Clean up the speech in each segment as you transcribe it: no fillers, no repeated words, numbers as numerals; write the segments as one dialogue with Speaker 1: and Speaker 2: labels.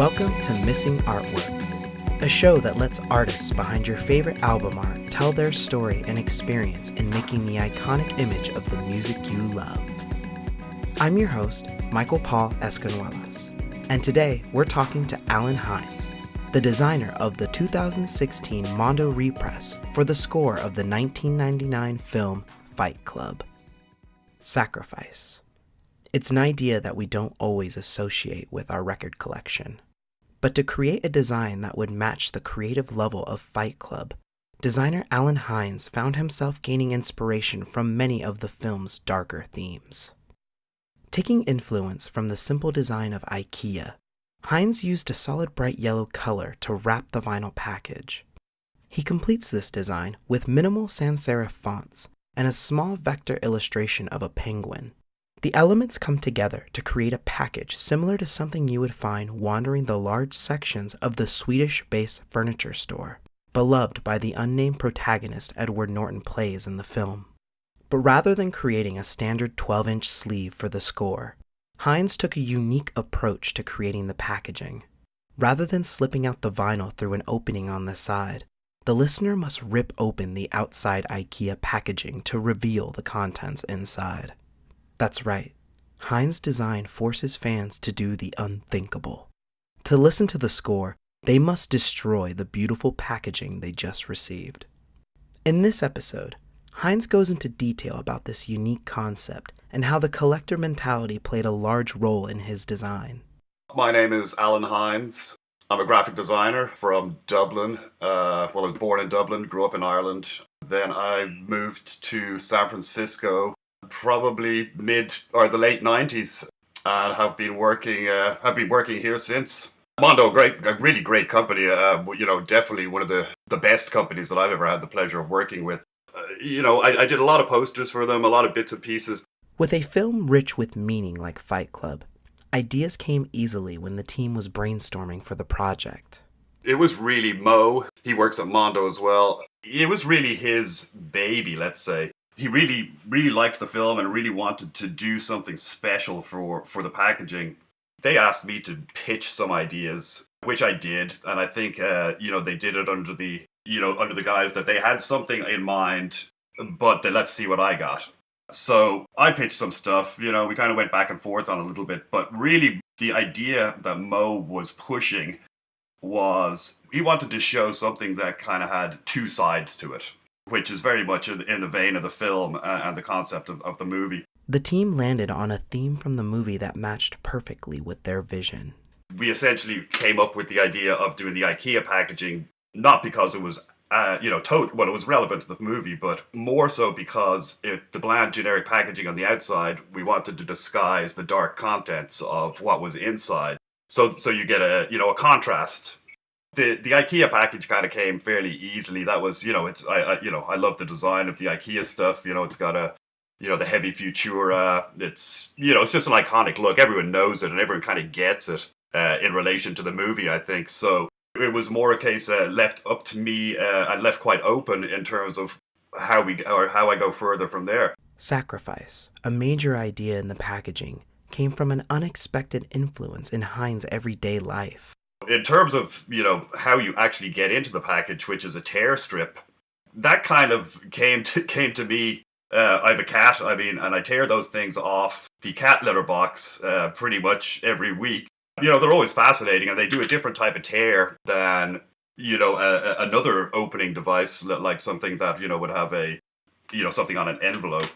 Speaker 1: Welcome to Missing Artwork, a show that lets artists behind your favorite album art tell their story and experience in making the iconic image of the music you love. I'm your host, Michael Escanuelas, and today we're talking to Alan Hynes, the designer of the 2016 Mondo repress for the score of the 1999 film Fight Club. Sacrifice. It's an idea that we don't always associate with our record collection. But to create a design that would match the creative level of Fight Club, designer Alan Hynes found himself gaining inspiration from many of the film's darker themes. Taking influence from the simple design of IKEA, Hynes used a solid bright yellow color to wrap the vinyl package. He completes this design with minimal sans serif fonts and a small vector illustration of a penguin. The elements come together to create a package similar to something you would find wandering the large sections of the Swedish-based furniture store, beloved by the unnamed protagonist Edward Norton plays in the film. But rather than creating a standard 12-inch sleeve for the score, Hynes took a unique approach to creating the packaging. Rather than slipping out the vinyl through an opening on the side, the listener must rip open the outside IKEA packaging to reveal the contents inside. That's right, Hynes' design forces fans to do the unthinkable. To listen to the score, they must destroy the beautiful packaging they just received. In this episode, Hynes goes into detail about this unique concept and how the collector mentality played a large role in his design.
Speaker 2: My name is Alan Hynes. I'm a graphic designer from Dublin. I was born in Dublin, grew up in Ireland. Then I moved to San Francisco probably the late 90s, and have been working here since. Mondo, a really great company. Definitely one of the best companies that I've ever had the pleasure of working with. I did a lot of posters for them, a lot of bits and pieces.
Speaker 1: With a film rich with meaning like Fight Club, ideas came easily when the team was brainstorming for the project.
Speaker 2: It was really Mo. He works at Mondo as well. It was really his baby, let's say. He really, really liked the film and really wanted to do something special for the packaging. They asked me to pitch some ideas, which I did, and I think they did it under the guise that they had something in mind, but let's see what I got. So I pitched some stuff. We kind of went back and forth on a little bit, but really the idea that Mo was pushing was he wanted to show something that kind of had two sides to it, which is very much in the vein of the film and the concept of the movie.
Speaker 1: The team landed on a theme from the movie that matched perfectly with their vision.
Speaker 2: We essentially came up with the idea of doing the IKEA packaging, not because it was, it was relevant to the movie, but more so because the bland generic packaging on the outside, we wanted to disguise the dark contents of what was inside. So you get a contrast. The IKEA package kind of came fairly easily. That was, I love the design of the IKEA stuff. It's got the heavy Futura. It's just an iconic look. Everyone knows it and everyone kind of gets it in relation to the movie, I think. So it was more a case left up to me and left quite open in terms of how I go further from there.
Speaker 1: Sacrifice, a major idea in the packaging, came from an unexpected influence in Hynes' everyday life.
Speaker 2: In terms of, how you actually get into the package, which is a tear strip, that kind of came to me. I have a cat, and I tear those things off the cat litter box pretty much every week. They're always fascinating, and they do a different type of tear than, another opening device, like something that, would have something on an envelope.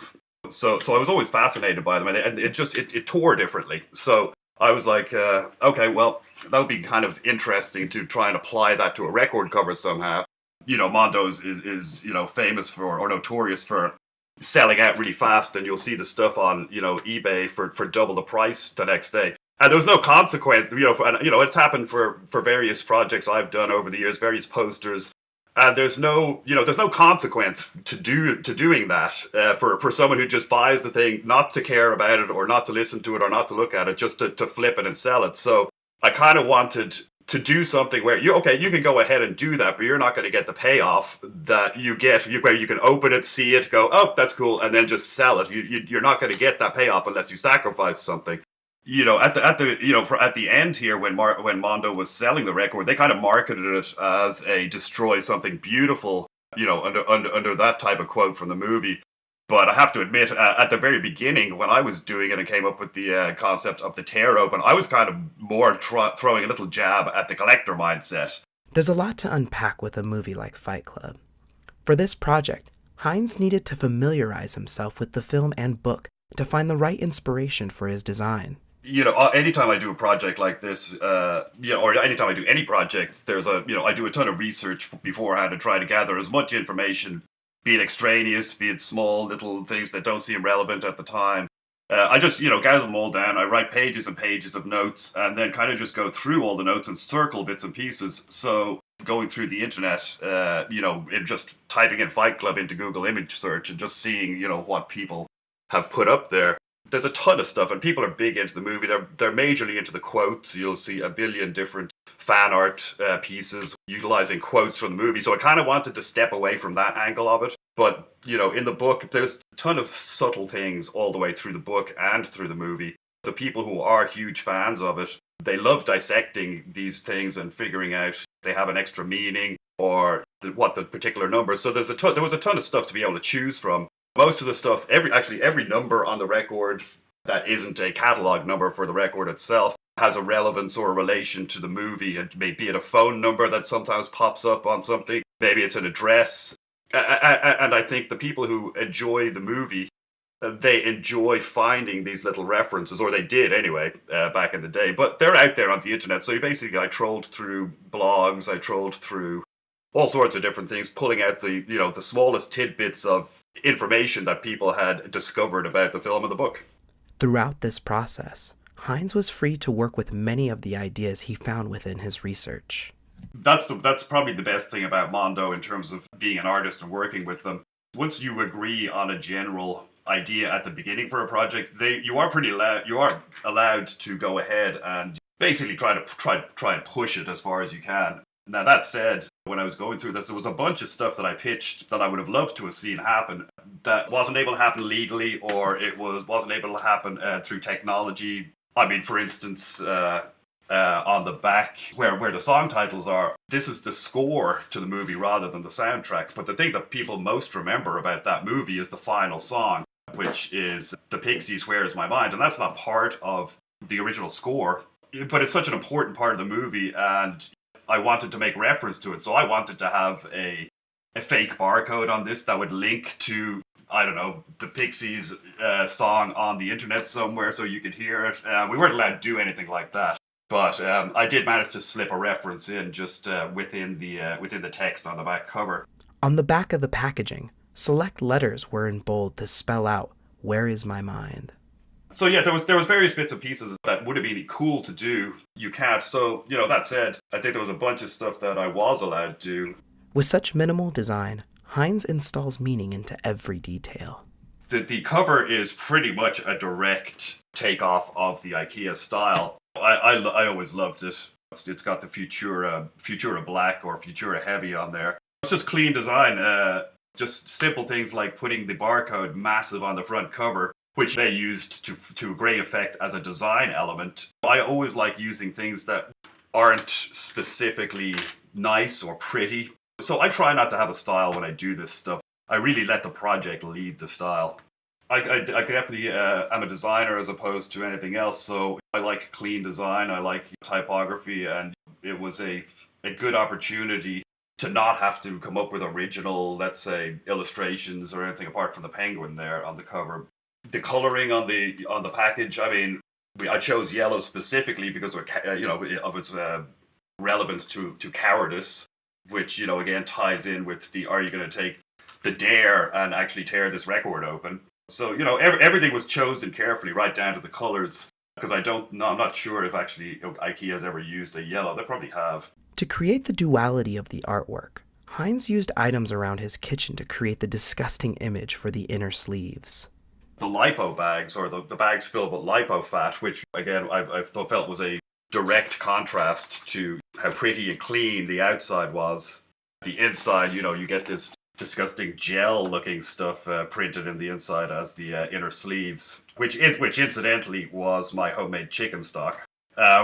Speaker 2: So I was always fascinated by them, and it tore differently. So I was like, okay, well, that would be kind of interesting to try and apply that to a record cover somehow. Mondo is famous for, or notorious for, selling out really fast, and you'll see the stuff on, eBay for double the price the next day. And there was no consequence, it's happened for various projects I've done over the years, various posters. And there's no consequence to doing that for someone who just buys the thing, not to care about it or not to listen to it or not to look at it, just to flip it and sell it. So I kind of wanted to do something where you can go ahead and do that, but you're not going to get the payoff that you get where you can open it, see it, go, oh, that's cool, and then just sell it. You're not going to get that payoff unless you sacrifice something. at the end here, when Mondo was selling the record, they kind of marketed it as a destroy something beautiful, under that type of quote from the movie. But I have to admit, at the very beginning, when I was doing it and came up with the concept of the tear open, I was kind of more throwing a little jab at the collector mindset.
Speaker 1: There's a lot to unpack with a movie like Fight Club. For this project, Hynes needed to familiarize himself with the film and book to find the right inspiration for his design.
Speaker 2: Anytime I do a project like this, or anytime I do any project, I do a ton of research beforehand and try to gather as much information, be it extraneous, be it small little things that don't seem relevant at the time. I just, gather them all down. I write pages and pages of notes and then kind of just go through all the notes and circle bits and pieces. So going through the internet, and just typing in Fight Club into Google image search and just seeing, what people have put up there. There's a ton of stuff, and people are big into the movie. They're majorly into the quotes. You'll see a billion different fan art pieces utilizing quotes from the movie. So I kind of wanted to step away from that angle of it. But, in the book, there's a ton of subtle things all the way through the book and through the movie. The people who are huge fans of it, they love dissecting these things and figuring out if they have an extra meaning or what the particular number. So there was a ton of stuff to be able to choose from. Most of the stuff, every number on the record that isn't a catalog number for the record itself has a relevance or a relation to the movie. And maybe it a phone number that sometimes pops up on something. Maybe it's an address. And I think the people who enjoy the movie, they enjoy finding these little references, or they did anyway, back in the day. But they're out there on the internet. So I trolled through blogs, I trolled through all sorts of different things, pulling out the smallest tidbits of information that people had discovered about the film and the book.
Speaker 1: Throughout this process, Hynes was free to work with many of the ideas he found within his research.
Speaker 2: That's probably the best thing about Mondo in terms of being an artist and working with them. Once you agree on a general idea at the beginning for a project, you are allowed to go ahead and basically try and push it as far as you can. Now, that said, when I was going through this, there was a bunch of stuff that I pitched that I would have loved to have seen happen that wasn't able to happen legally, or it wasn't able to happen through technology. I mean, for instance, on the back where the song titles are, this is the score to the movie rather than the soundtrack. But the thing that people most remember about that movie is the final song, which is the Pixies' Where Is My Mind? And that's not part of the original score, but it's such an important part of the movie, and I wanted to make reference to it. So I wanted to have a fake barcode on this that would link to, I don't know, the Pixies song on the internet somewhere so you could hear it. We weren't allowed to do anything like that. But I did manage to slip a reference in just within the text on the back cover.
Speaker 1: On the back of the packaging, select letters were in bold to spell out, "Where is my mind?"
Speaker 2: So yeah, there was various bits and pieces that would have been cool to do. You can't. So, that said, I think there was a bunch of stuff that I was allowed to do.
Speaker 1: With such minimal design, Hynes installs meaning into every detail.
Speaker 2: The cover is pretty much a direct takeoff of the IKEA style. I always loved it. It's got the Futura Black or Futura Heavy on there. It's just clean design. Just simple things like putting the barcode massive on the front cover, which they used to great effect as a design element. I always like using things that aren't specifically nice or pretty. So I try not to have a style when I do this stuff. I really let the project lead the style. I definitely am a designer as opposed to anything else, so I like clean design, I like typography, and it was a good opportunity to not have to come up with original, let's say, illustrations or anything apart from the penguin there on the cover. The coloring on the package, I mean, I chose yellow specifically because of its relevance to cowardice, which, again, ties in with the, are you going to take the dare and actually tear this record open? So, everything was chosen carefully, right down to the colors, because I'm not sure if actually IKEA has ever used a yellow. They probably have.
Speaker 1: To create the duality of the artwork, Hynes used items around his kitchen to create the disgusting image for the inner sleeves.
Speaker 2: The lipo bags, or the bags filled with lipo fat, which, again, I felt was a direct contrast to how pretty and clean the outside was. The inside, you get this disgusting gel-looking stuff printed in the inside as the inner sleeves, which incidentally was my homemade chicken stock,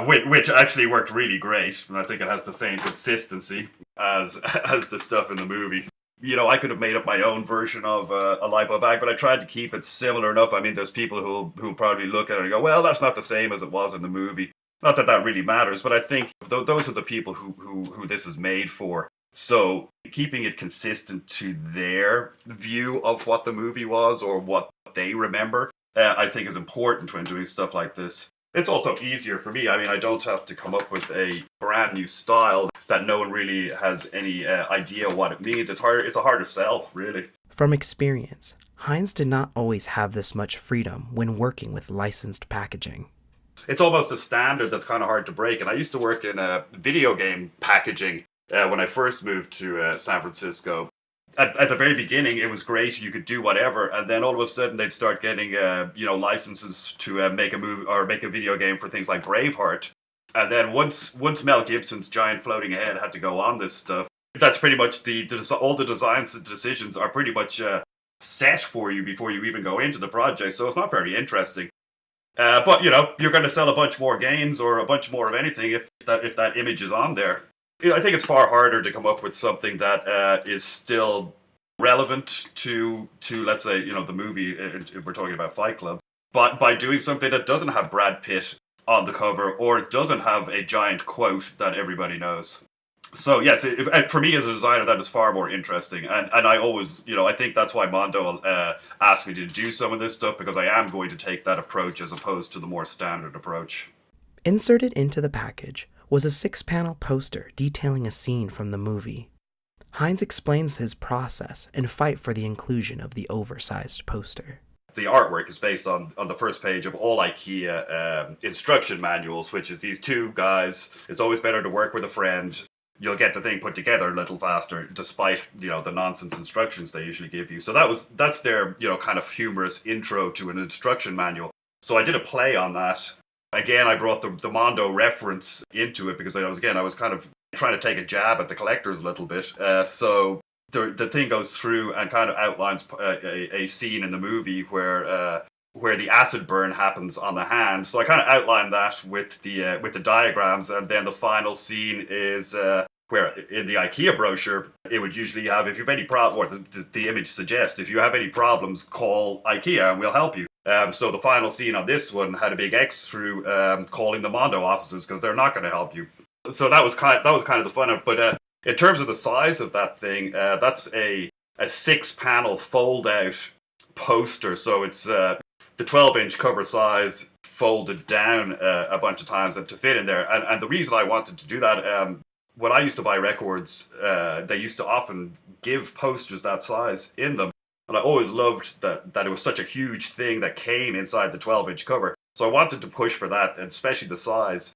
Speaker 2: which actually worked really great, and I think it has the same consistency as as the stuff in the movie. You know, I could have made up my own version of a lipo bag, but I tried to keep it similar enough. I mean, there's people who'll probably look at it and go, well, that's not the same as it was in the movie. Not that that really matters, but I think those are the people who this is made for. So keeping it consistent to their view of what the movie was or what they remember, I think is important when doing stuff like this. It's also easier for me. I mean, I don't have to come up with a brand new style that no one really has any idea what it means. It's a harder sell, really.
Speaker 1: From experience, Hynes did not always have this much freedom when working with licensed packaging.
Speaker 2: It's almost a standard that's kind of hard to break. And I used to work in video game packaging when I first moved to San Francisco. At the very beginning, it was great. You could do whatever, and then all of a sudden, they'd start getting licenses to make a movie or make a video game for things like Braveheart. And then once Mel Gibson's giant floating head had to go on this stuff, that's pretty much all the designs and decisions are pretty much set for you before you even go into the project. So it's not very interesting. But you're going to sell a bunch more games or a bunch more of anything if that image is on there. I think it's far harder to come up with something that is still relevant to let's say, the movie, if we're talking about Fight Club, but by doing something that doesn't have Brad Pitt on the cover or doesn't have a giant quote that everybody knows. So yes, for me as a designer, that is far more interesting. And I always, I think that's why Mondo asked me to do some of this stuff, because I am going to take that approach as opposed to the more standard approach.
Speaker 1: Inserted into the package was a 6-panel poster detailing a scene from the movie. Hynes explains his process and fight for the inclusion of the oversized poster.
Speaker 2: The artwork is based on the first page of all IKEA instruction manuals, which is these two guys. It's always better to work with a friend. You'll get the thing put together a little faster, despite the nonsense instructions they usually give you. So that's their kind of humorous intro to an instruction manual. So I did a play on that. Again, I brought the Mondo reference into it because I was kind of trying to take a jab at the collectors a little bit. So the thing goes through and kind of outlines a scene in the movie where the acid burn happens on the hand. So I kind of outlined that with the diagrams, and then the final scene is where in the IKEA brochure it would usually have, if you have any problem, or the image suggests, if you have any problems, call IKEA and we'll help you. So the final scene on this one had a big X through calling the Mondo offices because they're not going to help you. So that was kind of the fun of it. But in terms of the size of that thing, that's a 6-panel fold-out poster. So it's the 12-inch cover size folded down a bunch of times to fit in there. And the reason I wanted to do that, when I used to buy records, they used to often give posters that size in them. And I always loved that it was such a huge thing that came inside the 12-inch cover. So I wanted to push for that, and especially the size.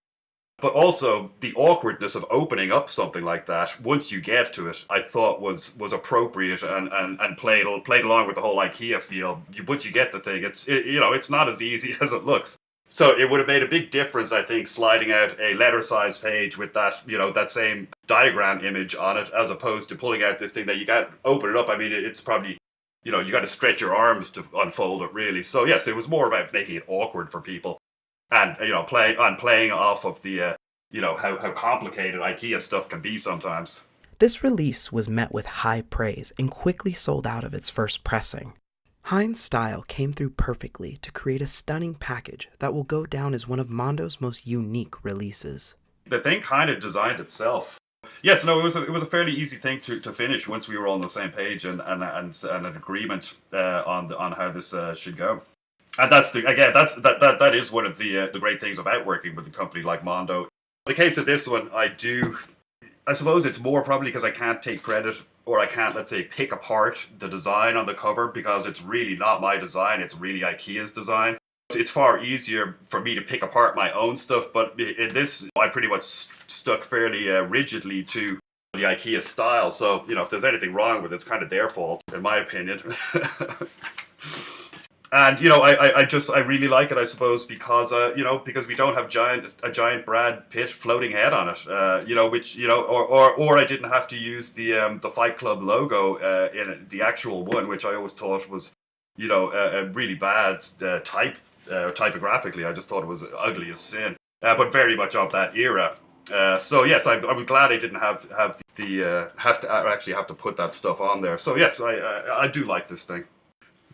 Speaker 2: But also the awkwardness of opening up something like that once you get to it, I thought was appropriate and played along with the whole IKEA feel. Once you get the thing, it's not as easy as it looks. So it would have made a big difference, I think, sliding out a letter-sized page with that, that same diagram image on it, as opposed to pulling out this thing that you got to open it up. I mean, it's probably, you got to stretch your arms to unfold it, really. So yes, it was more about making it awkward for people, and playing off of the how complicated IKEA stuff can be sometimes.
Speaker 1: This release was met with high praise and quickly sold out of its first pressing. Hynes' style came through perfectly to create a stunning package that will go down as one of Mondo's most unique releases.
Speaker 2: The thing kind of designed itself. Yes, no, it was a fairly easy thing to finish once we were all on the same page and an agreement on how this should go. And that is one of the great things about working with a company like Mondo. In the case of this one, I suppose it's more probably because I can't take credit, or I can't, let's say, pick apart the design on the cover, because it's really not my design, it's really IKEA's design. It's far easier for me to pick apart my own stuff, but in this, I pretty much stuck fairly rigidly to the IKEA style. So, if there's anything wrong with it, it's kind of their fault, in my opinion. And I really like it, I suppose, because because we don't have a giant Brad Pitt floating head on it, or I didn't have to use the Fight Club logo in the actual one, which I always thought was a really bad typographically. I just thought it was ugly as sin, but very much of that era. So yes, I was glad I didn't have to put that stuff on there. So yes, I do like this thing.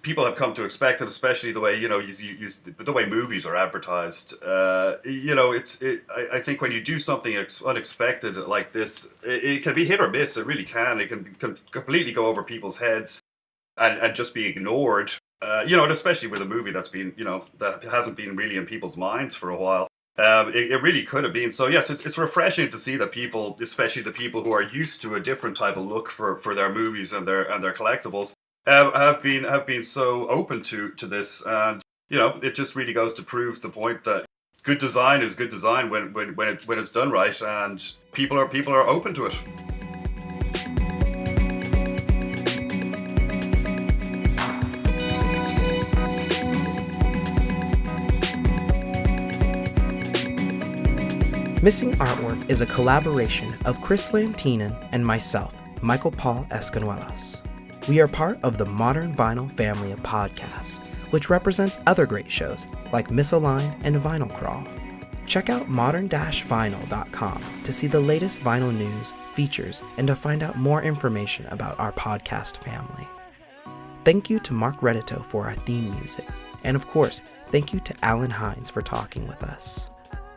Speaker 2: People have come to expect it, especially the way the way movies are advertised. I think when you do something unexpected like this, it can be hit or miss. It really can. It can completely go over people's heads and just be ignored. And especially with a movie that's been that hasn't been really in people's minds for a while. It really could have been. So yes, it's refreshing to see that people, especially the people who are used to a different type of look for their movies and their collectibles, have been so open to this, and it just really goes to prove the point that good design is good design when it's done right, and people are open to it.
Speaker 1: Missing Artwork is a collaboration of Chris Lantinen and myself, Michael Escanuelas. We are part of the Modern Vinyl family of podcasts, which represents other great shows like Misaligned and Vinyl Crawl. Check out modern-vinyl.com to see the latest vinyl news, features, and to find out more information about our podcast family. Thank you to Mark Reddito for our theme music, and of course, thank you to Alan Hynes for talking with us.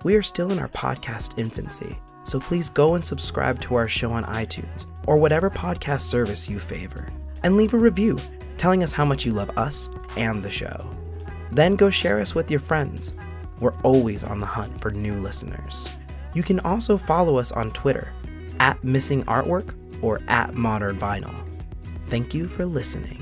Speaker 1: We are still in our podcast infancy, so please go and subscribe to our show on iTunes or whatever podcast service you favor, and leave a review telling us how much you love us and the show. Then go share us with your friends. We're always on the hunt for new listeners. You can also follow us on Twitter @MissingArtwork or @ModernVinyl. Thank you for listening.